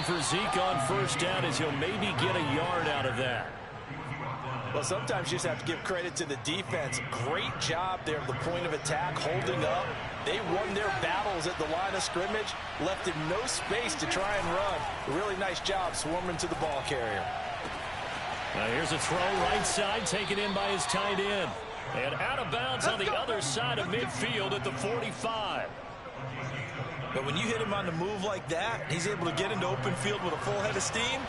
for Zeke on first down as he'll maybe get a yard out of that. Well, sometimes you just have to give credit to the defense. Great job there at the point of attack, holding up. They won their battles at the line of scrimmage, left him no space to try and run. Really nice job swarming to the ball carrier. Now here's a throw right side, taken in by his tight end. And out of bounds on the other side of midfield at the 45. But when you hit him on the move like that, he's able to get into open field with a full head of steam.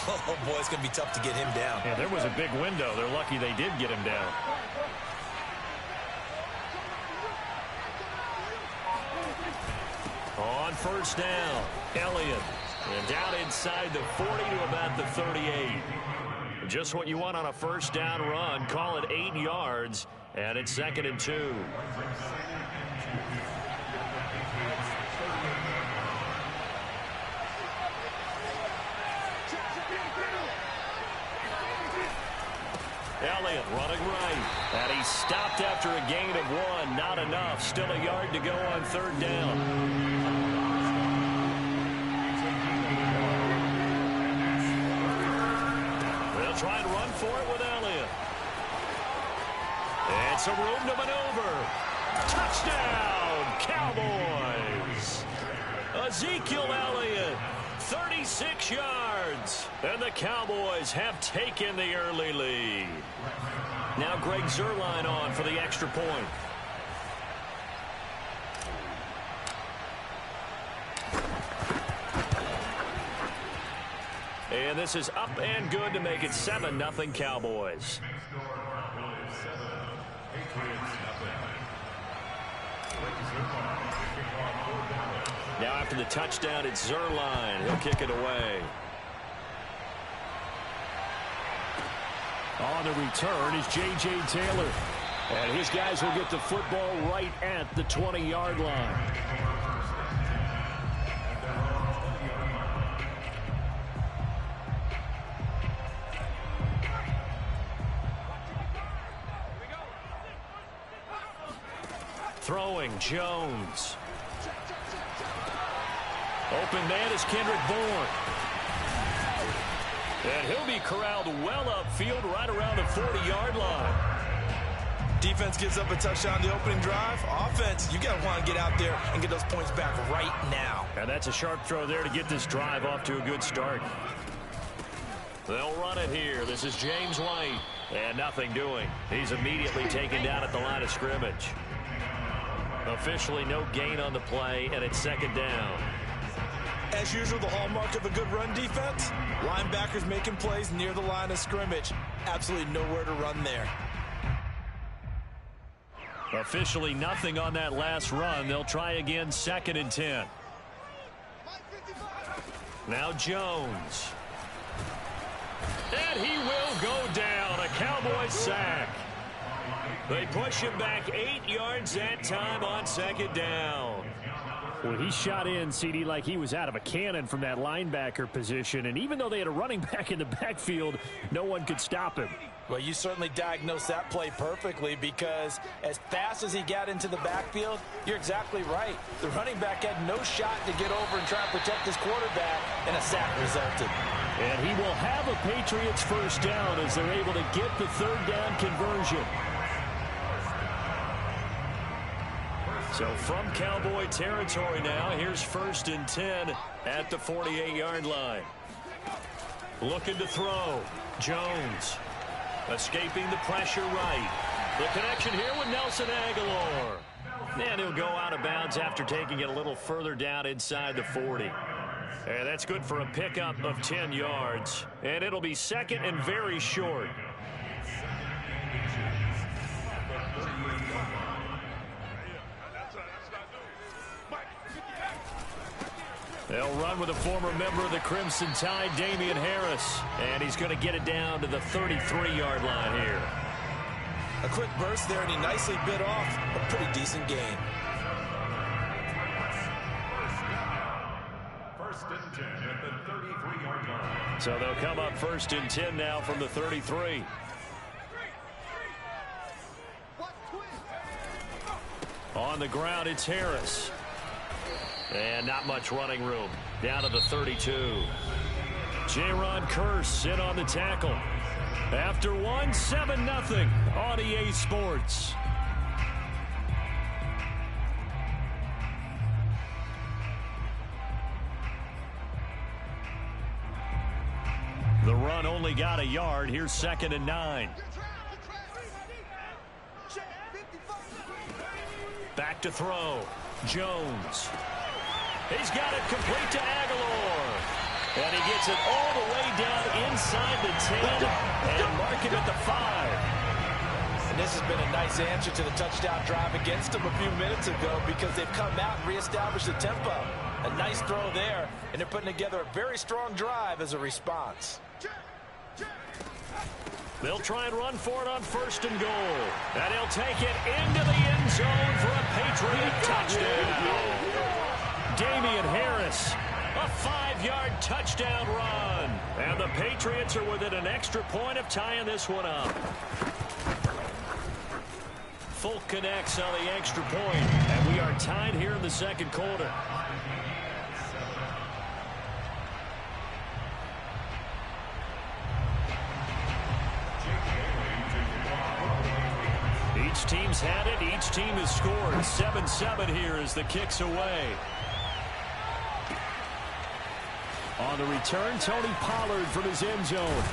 Oh, boy, it's going to be tough to get him down. Yeah, there was a big window. They're lucky they did get him down. On first down, Elliott. And down inside the 40 to about the 38. Just what you want on a first down run. Call it 8 yards, and it's 2nd and 2. Elliott running right. And he stopped after a gain of 1. Not enough. Still a yard to go on third down. They'll try and run for it with Elliott. And some room to maneuver. Touchdown, Cowboys. Ezekiel Elliott, 36 yards. And the Cowboys have taken the early lead. Now Greg Zuerlein on for the extra point. And this is up and good to make it 7-0 Cowboys. Now after the touchdown, it's Zuerlein. He'll kick it away. On the return is J.J. Taylor. And his guys will get the football right at the 20-yard line. Throwing, Jones. Open man is Kendrick Bourne. And he'll be corralled well upfield right around the 40-yard line. Defense gives up a touchdown the opening drive. Offense, you got to want to get out there and get those points back right now. And that's a sharp throw there to get this drive off to a good start. They'll run it here. This is James White. And nothing doing. He's immediately taken down at the line of scrimmage. Officially no gain on the play, and it's 2nd down. As usual, the hallmark of a good run defense, linebackers making plays near the line of scrimmage. Absolutely nowhere to run there. Officially nothing on that last run. They'll try again, 2nd and 10. Now Jones. And he will go down. A Cowboys sack. They push him back 8 yards that time on 2nd down. Well, he shot in, CD, like he was out of a cannon from that linebacker position. And even though they had a running back in the backfield, no one could stop him. Well, you certainly diagnosed that play perfectly, because as fast as he got into the backfield, you're exactly right. The running back had no shot to get over and try and protect his quarterback, and a sack resulted. And he will have a Patriots first down as they're able to get the third down conversion. So from Cowboy territory now, here's 1st and 10 at the 48-yard line. Looking to throw. Jones. Escaping the pressure right. The connection here with Nelson Aguilar. And he'll go out of bounds after taking it a little further down inside the 40. And that's good for a pickup of 10 yards. And it'll be 2nd and very short. They'll run with a former member of the Crimson Tide, Damian Harris. And he's going to get it down to the 33-yard line here. A quick burst there, and he nicely bit off a pretty decent gain. 1st and 10 at the 33-yard line. So they'll come up 1st and 10 now from the 33. On the ground, it's Harris. And not much running room. Down to the 32. J-Ron Curse in on the tackle. After one, 7-0 on EA Sports. The run only got a yard. Here's 2nd and 9. Back to throw. Jones. He's got it complete to Aguilar. And he gets it all the way down inside the 10 and mark him at the 5. And this has been a nice answer to the touchdown drive against them a few minutes ago because they've come out and reestablished the tempo. A nice throw there, and they're putting together a very strong drive as a response. They'll try and run for it on 1st and goal. And he'll take it into the end zone for a Patriot touchdown. Damian Harris, a 5-yard touchdown run. And the Patriots are within an extra point of tying this one up. Folk connects on the extra point, and we are tied here in the 2nd quarter. Each team's had it. Each team has scored. 7-7 here as the kick's away. On the return, Tony Pollard from his end zone.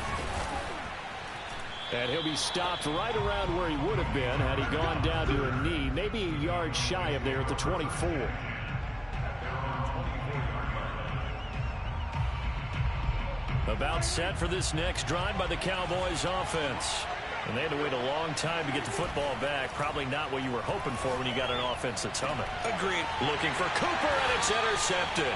And he'll be stopped right around where he would have been had he gone down to a knee, maybe a yard shy of there at the 24. About set for this next drive by the Cowboys offense. And they had to wait a long time to get the football back. Probably not what you were hoping for when you got an offense that's humming. Agreed. Looking for Cooper, and it's intercepted.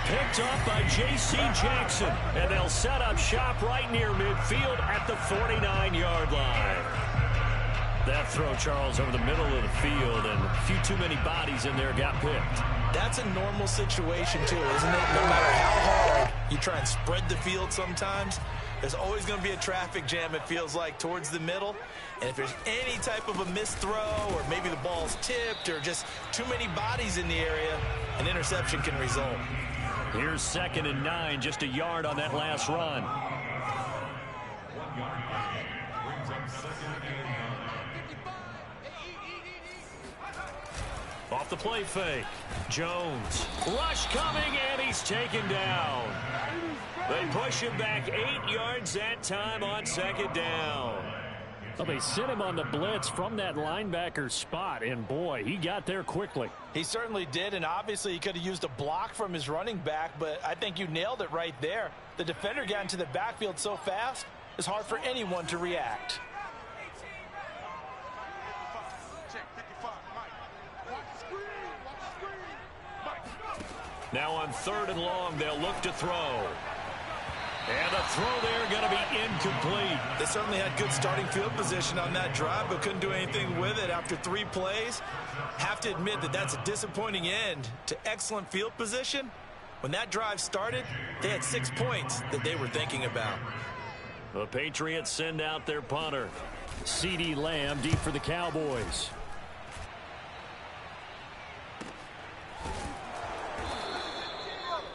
Picked off by J.C. Jackson. And they'll set up shop right near midfield at the 49-yard line. That throw, Charles, over the middle of the field, and a few too many bodies in there got picked. That's a normal situation, too, isn't it? No matter how hard you try and spread the field sometimes, there's always going to be a traffic jam, it feels like, towards the middle. And if there's any type of a missed throw or maybe the ball's tipped or just too many bodies in the area, an interception can result. Here's 2nd and 9, just a yard on that last run. Off the play fake. Jones. Rush coming, and he's taken down. They push him back 8 yards that time on 2nd down. Well, they sent him on the blitz from that linebacker spot, and boy, he got there quickly. He certainly did, and obviously he could have used a block from his running back, but I think you nailed it right there. The defender got into the backfield so fast, it's hard for anyone to react. Now on 3rd and long, they'll look to throw. And the throw there going to be incomplete. They certainly had good starting field position on that drive, but couldn't do anything with it after 3 plays. Have to admit that that's a disappointing end to excellent field position. When that drive started, they had 6 points that they were thinking about. The Patriots send out their punter. CeeDee Lamb deep for the Cowboys.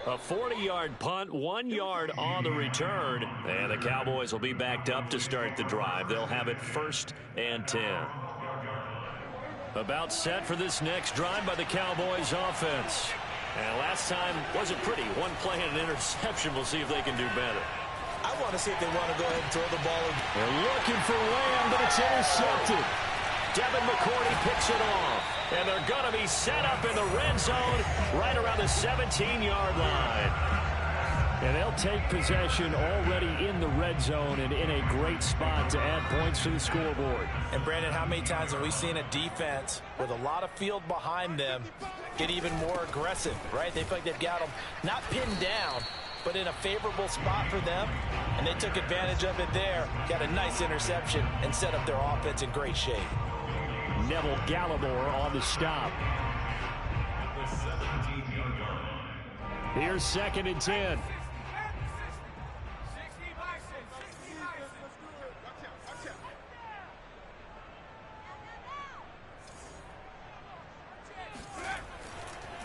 A 40-yard punt, 1 yard on the return. And the Cowboys will be backed up to start the drive. They'll have it 1st and 10. About set for this next drive by the Cowboys offense. And last time wasn't pretty. 1 play and an interception. We'll see if they can do better. I want to see if they want to go ahead and throw the ball. They're looking for Lamb, but it's intercepted. Devin McCourty picks it off. And they're going to be set up in the red zone right around the 17-yard line. And they'll take possession already in the red zone and in a great spot to add points to the scoreboard. And, Brandon, how many times have we seen a defense with a lot of field behind them get even more aggressive, right? They feel like they've got them not pinned down, but in a favorable spot for them. And they took advantage of it there. Got a nice interception and set up their offense in great shape. Neville Gallimore on the stop. Here's 2nd and 10.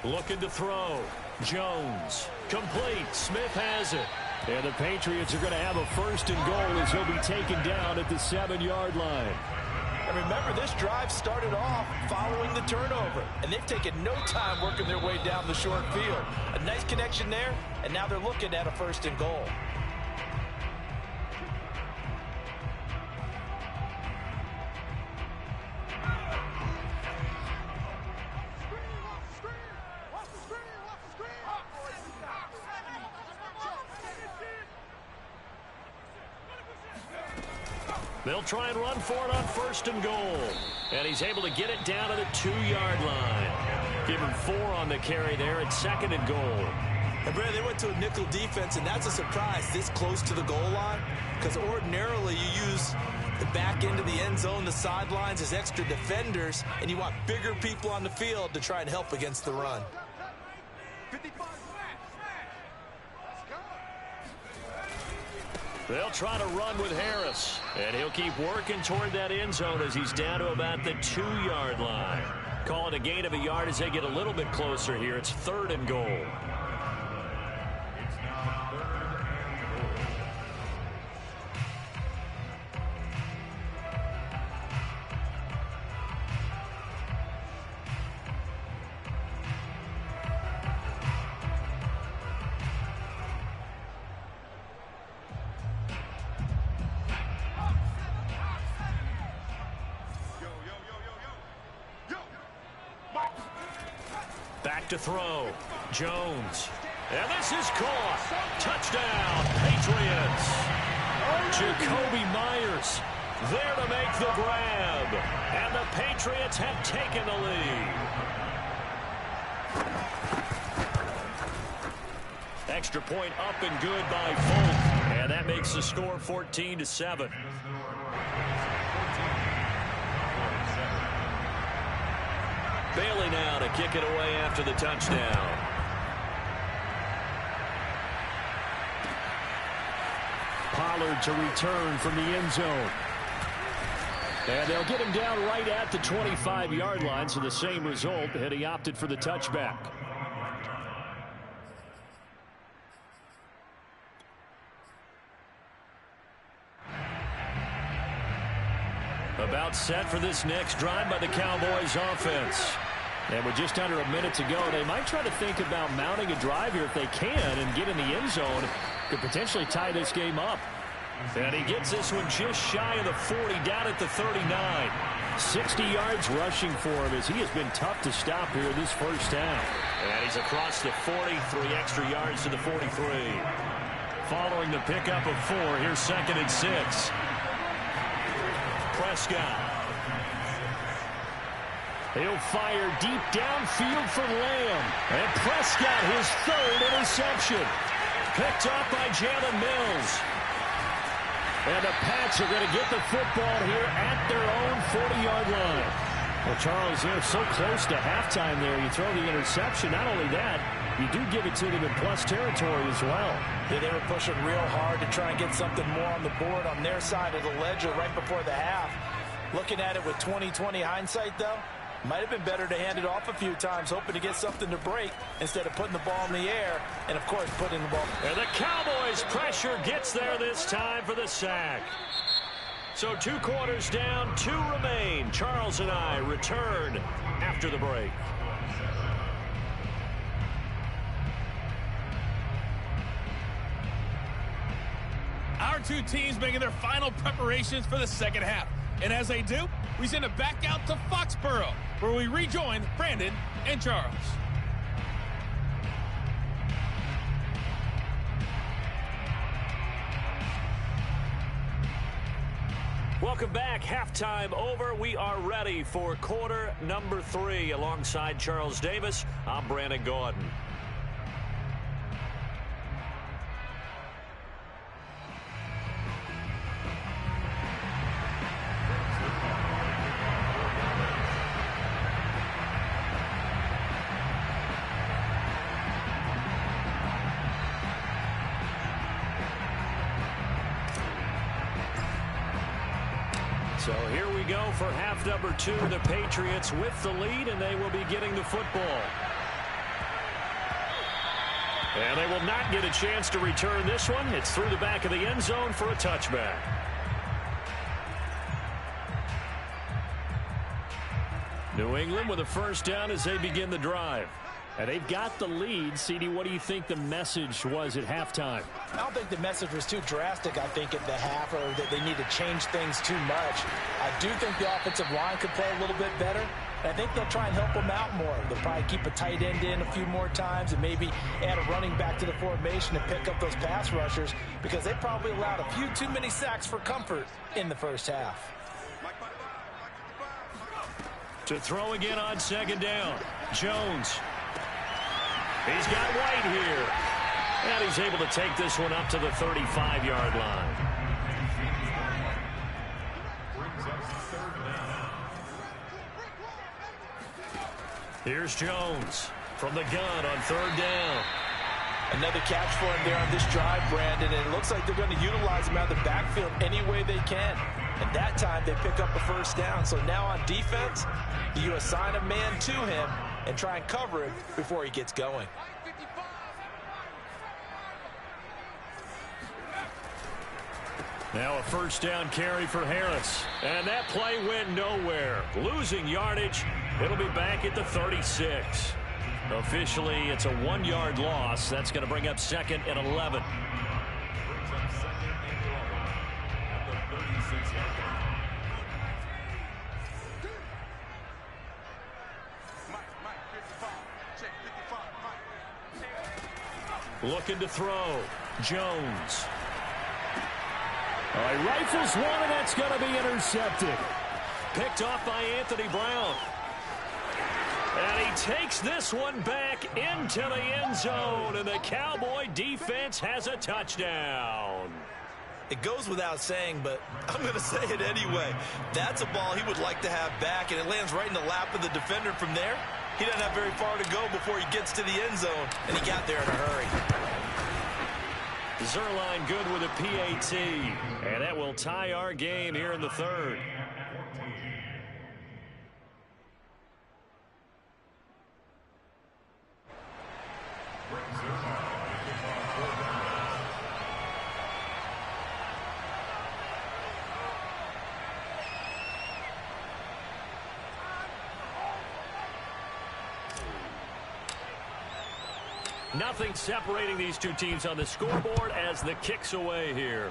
Looking to throw. Jones. Complete. Smith has it. And the Patriots are going to have a first and goal as he'll be taken down at the 7-yard line. And remember, this drive started off following the turnover, and they've taken no time working their way down the short field. A nice connection there, and now they're looking at a first and goal. They'll try and run for it on first and goal. And he's able to get it down to the 2-yard line. Give him 4 on the carry there at second and goal. And Brad, they went to a nickel defense, and that's a surprise this close to the goal line, because ordinarily you use the back end of the end zone, the sidelines as extra defenders, and you want bigger people on the field to try and help against the run. They'll try to run with Harris, and he'll keep working toward that end zone as he's down to about the 2-yard line. Call it a gain of a yard as they get a little bit closer here. It's third and goal. Back to throw. Jones. And this is caught. Touchdown, Patriots. Jacoby Myers there to make the grab. And the Patriots have taken the lead. Extra point up and good by Folk. And that makes the score 14-7. Bailey now to kick it away after the touchdown. Pollard to return from the end zone. And they'll get him down right at the 25-yard line, so the same result, and he opted for the touchback. About set for this next drive by the Cowboys offense. And with just under a minute to go, they might try to think about mounting a drive here if they can and get in the end zone. Could potentially tie this game up. And he gets this one just shy of the 40, down at the 39. 60 yards rushing for him as he has been tough to stop here this first half. And he's across the 40, 3 extra yards to the 43. Following the pickup of 4, here's second and 6. Prescott. He'll fire deep downfield for Lamb. And Prescott, his 3rd interception. Picked off by Jalen Mills. And the Pats are going to get the football here at their own 40-yard line. Well, Charles, they're so close to halftime there. You throw the interception. Not only that, you do give it to them in plus territory as well. Yeah, they were pushing real hard to try and get something more on the board on their side of the ledger right before the half. Looking at it with 20/20 hindsight, though, might have been better to hand it off a few times, hoping to get something to break instead of putting the ball in the air and, of course, putting the ball. And the Cowboys' pressure gets there this time for the sack. So 2 quarters down, 2 remain. Charles and I return after the break. Our 2 teams making their final preparations for the second half. And as they do, we send it back out to Foxborough, where we rejoin Brandon and Charles. Welcome back. Halftime over. We are ready for quarter number 3. Alongside Charles Davis, I'm Brandon Gaudin. So here we go for half number 2. The Patriots with the lead, and they will be getting the football. And they will not get a chance to return this one. It's through the back of the end zone for a touchback. New England with a first down as they begin the drive. And they've got the lead. CD, what do you think the message was at halftime? I don't think the message was too drastic, I think, at the half, or that they need to change things too much. I do think the offensive line could play a little bit better. I think they'll try and help them out more. They'll probably keep a tight end in a few more times and maybe add a running back to the formation and pick up those pass rushers, because they probably allowed a few too many sacks for comfort in the first half. To throw again on second down. Jones. He's got White here. And he's able to take this one up to the 35-yard line. Here's Jones from the gun on third down. Another catch for him there on this drive, Brandon, and it looks like they're going to utilize him out of the backfield any way they can. And that time they pick up a first down. So now on defense, you assign a man to him and try and cover him before he gets going. Now a first down carry for Harris. And that play went nowhere. Losing yardage. It'll be back at the 36. Officially, it's a 1-yard loss. That's going to bring up second and 11. Looking to throw. Jones. All right, rifles one, and that's going to be intercepted. Picked off by Anthony Brown. And he takes this one back into the end zone, and the Cowboy defense has a touchdown. It goes without saying, but I'm going to say it anyway. That's a ball he would like to have back, and it lands right in the lap of the defender from there. He doesn't have very far to go before he gets to the end zone, and he got there in a hurry. Zerline good with a PAT, and that will tie our game here in the third. Nothing separating these two teams on the scoreboard as the kick's away here.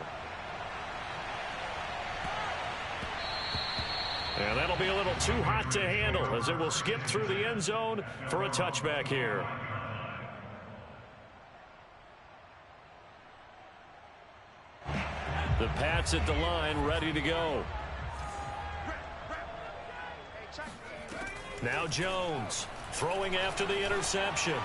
And that'll be a little too hot to handle as it will skip through the end zone for a touchback here. The Pats at the line, ready to go. Now Jones throwing after the interception.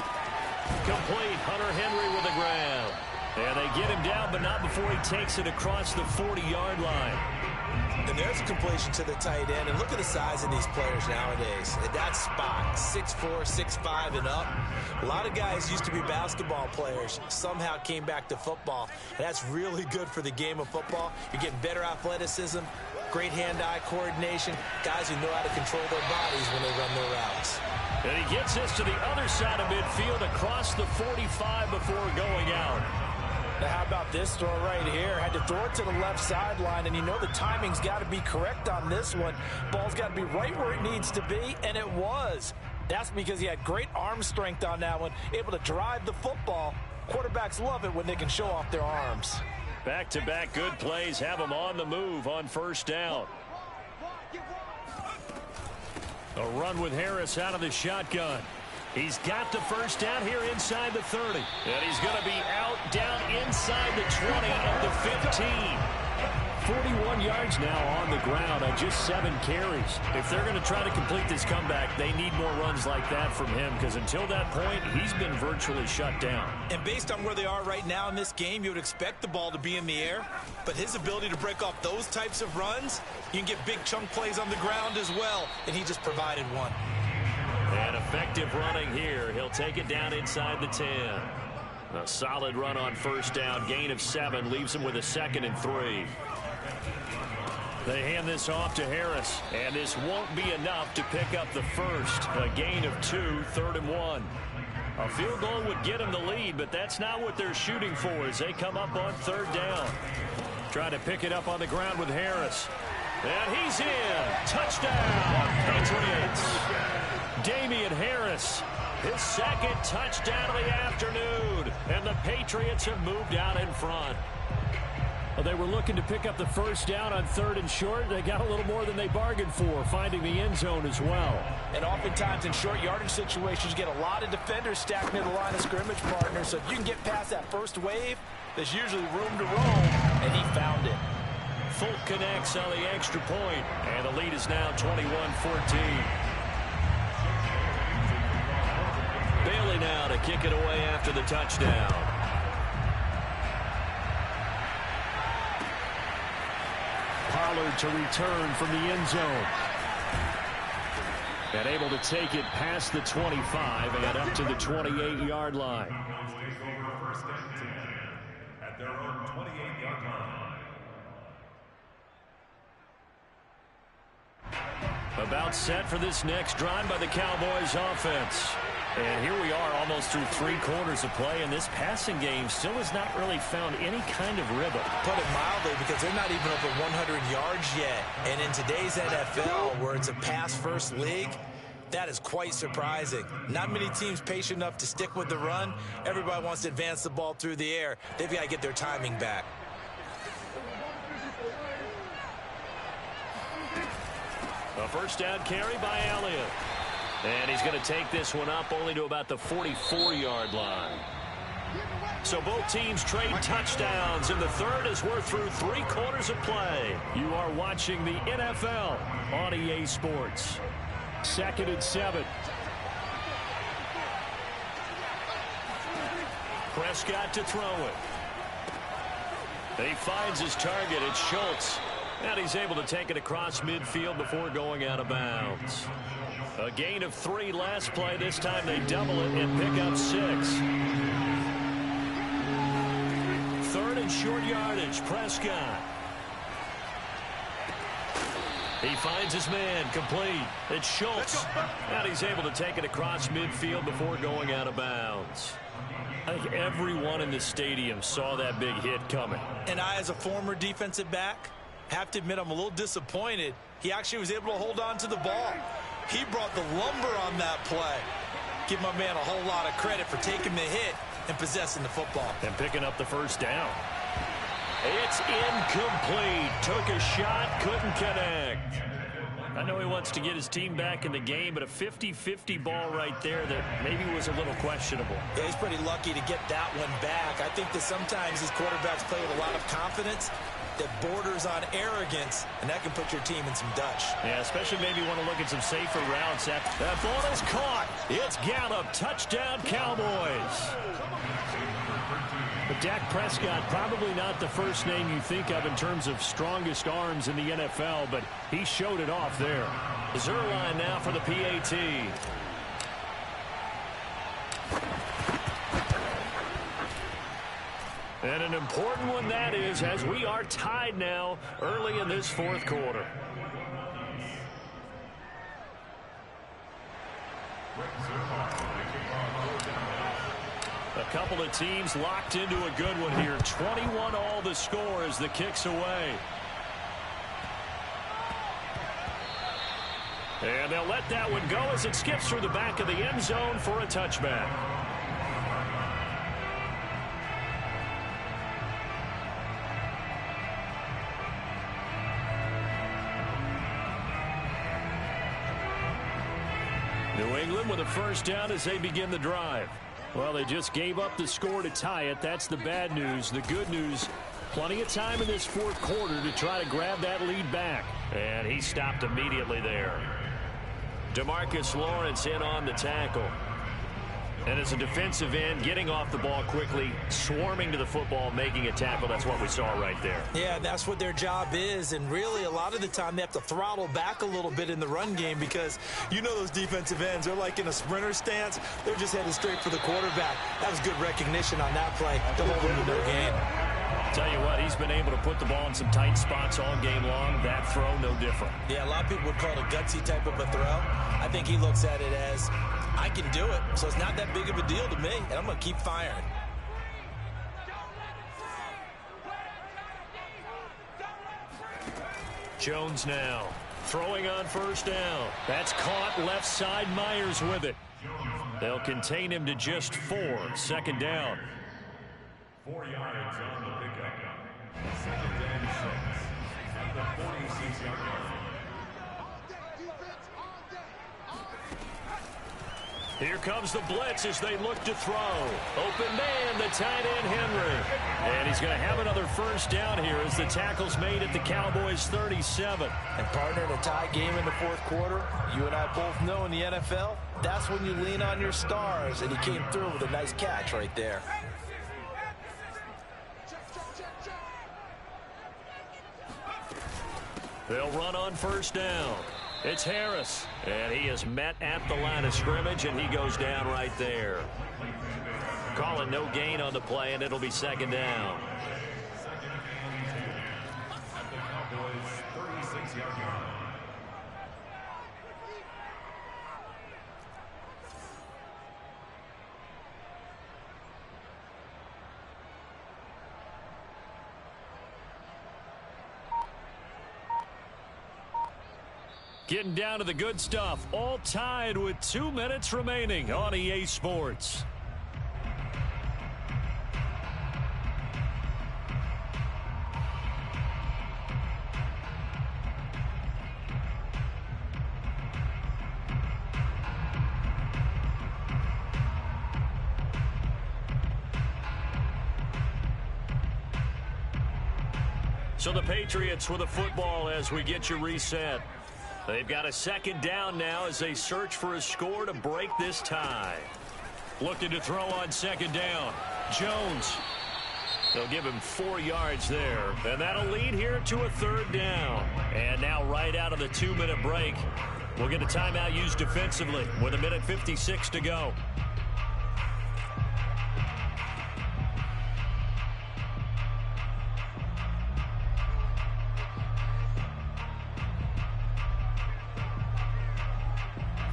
Complete. Hunter Henry with the grab. And they get him down, but not before he takes it across the 40-yard line. And there's a completion to the tight end. And look at the size of these players nowadays. At that spot, 6'4", 6'5", and up. A lot of guys used to be basketball players, somehow came back to football. And that's really good for the game of football. You're getting better athleticism, great hand-eye coordination, guys who know how to control their bodies when they run their routes. And he gets this to the other side of midfield across the 45 before going out. Now how about this throw right here? Had to throw it to the left sideline, and you know the timing's got to be correct on this one. Ball's got to be right where it needs to be, and it was. That's because he had great arm strength on that one, able to drive the football. Quarterbacks love it when they can show off their arms. Back-to-back good plays have him on the move on first down. A run with Harris out of the shotgun. He's got the first down here inside the 30. And he's going to be out down inside the 20 at the 15. 41 yards now on the ground on just 7 carries. If they're going to try to complete this comeback, they need more runs like that from him, because until that point, he's been virtually shut down. And based on where they are right now in this game, you would expect the ball to be in the air. But his ability to break off those types of runs, you can get big chunk plays on the ground as well, and he just provided one. And effective running here. He'll take it down inside the 10. A solid run on first down. Gain of 7 leaves him with a 2nd and 3. They hand this off to Harris, and this won't be enough to pick up the first. A gain of 2, 3rd and 1. A field goal would get them the lead, but that's not what they're shooting for as they come up on third down. Trying to pick it up on the ground with Harris. And he's in. Touchdown, Patriots. Damian Harris, his second touchdown of the afternoon. And the Patriots have moved out in front. Well, they were looking to pick up the first down on third and short. They got a little more than they bargained for, finding the end zone as well. And oftentimes in short yardage situations, you get a lot of defenders stacked near the line of scrimmage, partner. So if you can get past that first wave, there's usually room to roam, and he found it. Folk connects on the extra point, and the lead is now 21-14. Bailey now to kick it away after the touchdown. Pollard to return from the end zone. And able to take it past the 25 and up to the 28-yard line. At their own 28-yard line. About set for this next drive by the Cowboys offense. And here we are almost through 3 quarters of play, and this passing game still has not really found any kind of rhythm. Put it mildly, because they're not even over 100 yards yet. And in today's NFL, where it's a pass-first league, that is quite surprising. Not many teams patient enough to stick with the run. Everybody wants to advance the ball through the air. They've got to get their timing back. A first down carry by Elliott. And he's going to take this one up only to about the 44-yard line. So both teams trade touchdowns, and the third as we're through 3 quarters of play. You are watching the NFL on EA Sports. 2nd and 7. Prescott to throw it. He finds his target. It's Schultz. And he's able to take it across midfield before going out of bounds. A gain of 3 last play. This time they double it and pick up 6. 3rd and short yardage. Prescott. He finds his man. Complete. It's Schultz. And he's able to take it across midfield before going out of bounds. I think everyone in the stadium saw that big hit coming. And I, as a former defensive back, have to admit I'm a little disappointed. He actually was able to hold on to the ball. He brought the lumber on that play. Give my man a whole lot of credit for taking the hit and possessing the football. And picking up the first down. It's incomplete. Took a shot, couldn't connect. I know he wants to get his team back in the game, but a 50-50 ball right there that maybe was a little questionable. Yeah, he's pretty lucky to get that one back. I think that sometimes these quarterbacks play with a lot of confidence that borders on arrogance, and that can put your team in some Dutch. Yeah, especially maybe want to look at some safer routes. That ball is caught. It's Gallup. Touchdown, Cowboys. But Dak Prescott, probably not the first name you think of in terms of strongest arms in the NFL, but he showed it off there. Zerline now for the PAT. And an important one that is, as we are tied now early in this 4th quarter. A couple of teams locked into a good one here. 21 all the score as the kick's away. And they'll let that one go as it skips through the back of the end zone for a touchback. New England with a first down as they begin the drive. Well, they just gave up the score to tie it. That's the bad news. The good news, plenty of time in this 4th quarter to try to grab that lead back. And he stopped immediately there. DeMarcus Lawrence in on the tackle. And as a defensive end, getting off the ball quickly, swarming to the football, making a tackle. That's what we saw right there. Yeah, that's what their job is. And really, a lot of the time, they have to throttle back a little bit in the run game because you know those defensive ends, they're like in a sprinter stance. They're just headed straight for the quarterback. That was good recognition on that play to hold him to no gain. Tell you what, he's been able to put the ball in some tight spots all game long. That throw, no different. Yeah, a lot of people would call it a gutsy type of a throw. I think he looks at it as I can do it, so it's not that big of a deal to me, and I'm going to keep firing. Jones now throwing on first down. That's caught left side. Myers with it. They'll contain him to just 4. Second down. 4 yards on the pickup. Second and 6 at the 46-yard line. Here comes the blitz as they look to throw. Open man, the tight end, Henry. And he's going to have another first down here as the tackle's made at the Cowboys' 37. And partner, in a tie game in the fourth quarter, you and I both know in the NFL, that's when you lean on your stars, and he came through with a nice catch right there. They'll run on first down. It's Harris, and he is met at the line of scrimmage, and he goes down right there. Calling no gain on the play, and it'll be second down. At the Cowboys' 36-yard line. Getting down to the good stuff, all tied with 2 minutes remaining on EA Sports. So the Patriots with the football as we get you reset. They've got a second down now as they search for a score to break this tie. Looking to throw on second down. Jones. They'll give him 4 yards there. And that'll lead here to a third down. And now right out of the 2-minute break, we'll get a timeout used defensively with 1:56 to go.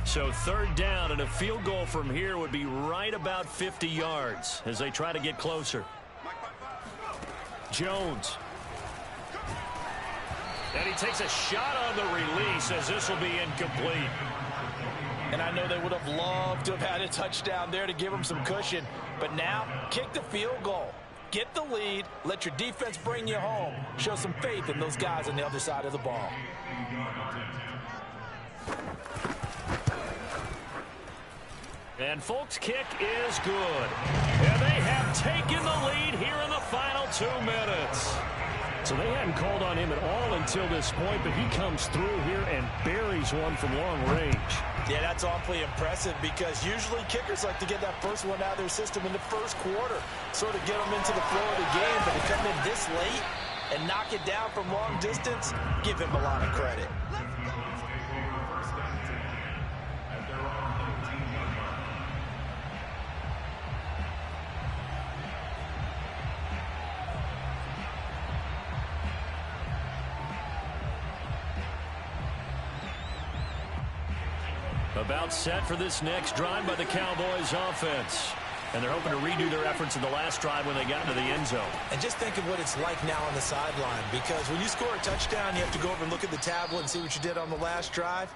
So third down, and a field goal from here would be right about 50 yards as they try to get closer. Jones. And he takes a shot on the release as this will be incomplete. And I know they would have loved to have had a touchdown there to give them some cushion. But now, kick the field goal. Get the lead. Let your defense bring you home. Show some faith in those guys on the other side of the ball. And Folk's kick is good. And they have taken the lead here in the final 2 minutes. So they hadn't called on him at all until this point, but he comes through here and buries one from long range. Yeah, that's awfully impressive because usually kickers like to get that first one out of their system in the first quarter, sort of get them into the flow of the game, but to come in this late and knock it down from long distance, give him a lot of credit. About set for this next drive by the Cowboys offense. And they're hoping to redo their efforts in the last drive when they got into the end zone. And just think of what it's like now on the sideline, because when you score a touchdown, you have to go over and look at the tablet and see what you did on the last drive.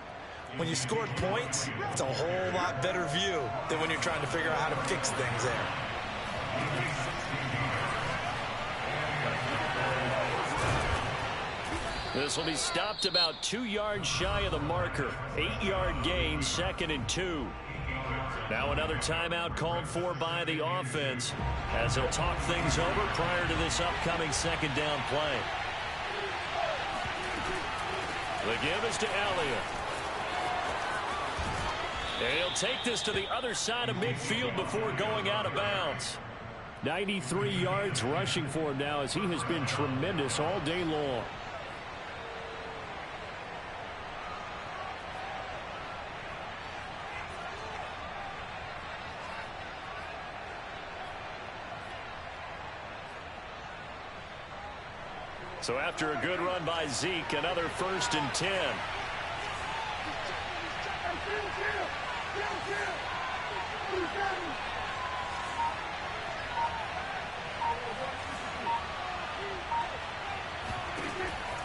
When you scored points, it's a whole lot better view than when you're trying to figure out how to fix things there. This will be stopped about 2 yards shy of the marker. 8-yard gain, 2nd and 2. Now another timeout called for by the offense as they'll talk things over prior to this upcoming second down play. The give is to Elliott. And he'll take this to the other side of midfield before going out of bounds. 93 yards rushing for him now as he has been tremendous all day long. So after a good run by Zeke, another 1st and 10.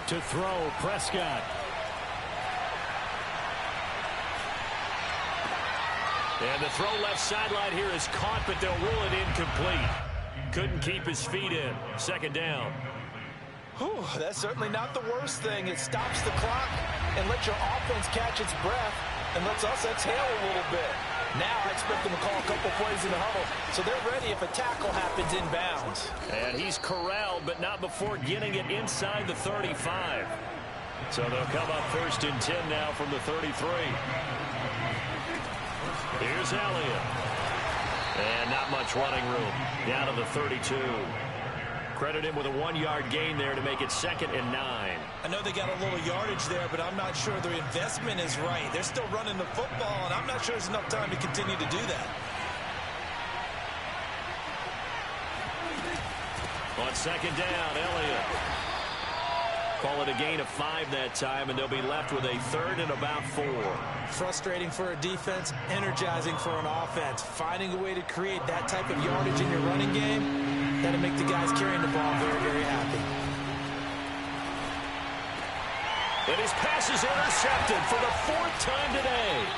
To throw, Prescott. And the throw left sideline here is caught, but they'll rule it incomplete. Couldn't keep his feet in. Second down. Whew, that's certainly not the worst thing. It stops the clock and lets your offense catch its breath and lets us exhale a little bit. Now I expect them to call a couple plays in the huddle, so they're ready if a tackle happens inbounds. And he's corralled, but not before getting it inside the 35. So they'll come up 1st and 10 now from the 33. Here's Elliott. And not much running room. Down to the 32. Credit him with a 1-yard gain there to make it 2nd and 9. I know they got a little yardage there, but I'm not sure the investment is right. They're still running the football, and I'm not sure there's enough time to continue to do that. On 2nd down, Elliott. Call it a gain of 5 that time, and they'll be left with a 3rd and about 4. Frustrating for a defense, energizing for an offense. Finding a way to create that type of yardage in your running game, that'll make the guys carrying the ball very, very happy. And his pass is intercepted for the 4th time today.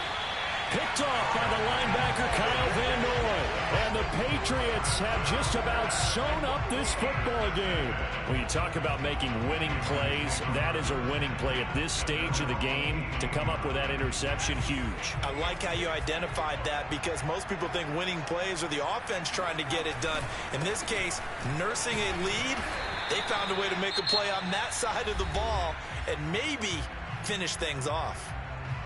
Picked off by the linebacker Kyle Van Noy. And the Patriots have just about sewn up this football game. When you talk about making winning plays, that is a winning play at this stage of the game. To come up with that interception, huge. I like how you identified that, because most people think winning plays are the offense trying to get it done. In this case, nursing a lead, they found a way to make a play on that side of the ball and maybe finish things off.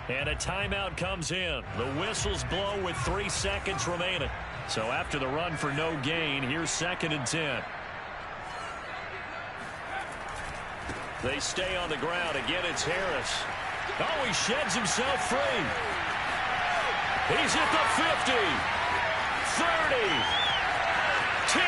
And a timeout comes in. The whistles blow with 3 seconds remaining. So after the run for no gain, here's 2nd and 10. They stay on the ground. Again, it's Harris. Oh, he sheds himself free. He's at the 50, 30, 10.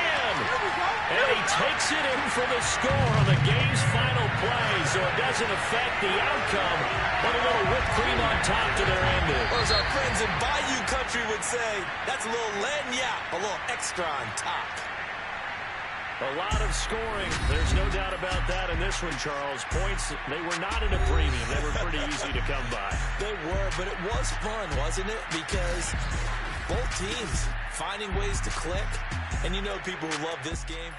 And he takes it in for the score on the game's final play, so it doesn't affect the outcome, but a little whipped cream on top to their ending. Well, as our friends in Bayou Country would say, that's a little lagniappe, a little extra on top. A lot of scoring. There's no doubt about that in this one, Charles. Points, they were not at a premium. They were pretty easy to come by. They were, but it was fun, wasn't it? Because both teams finding ways to click. And you know people who love this game.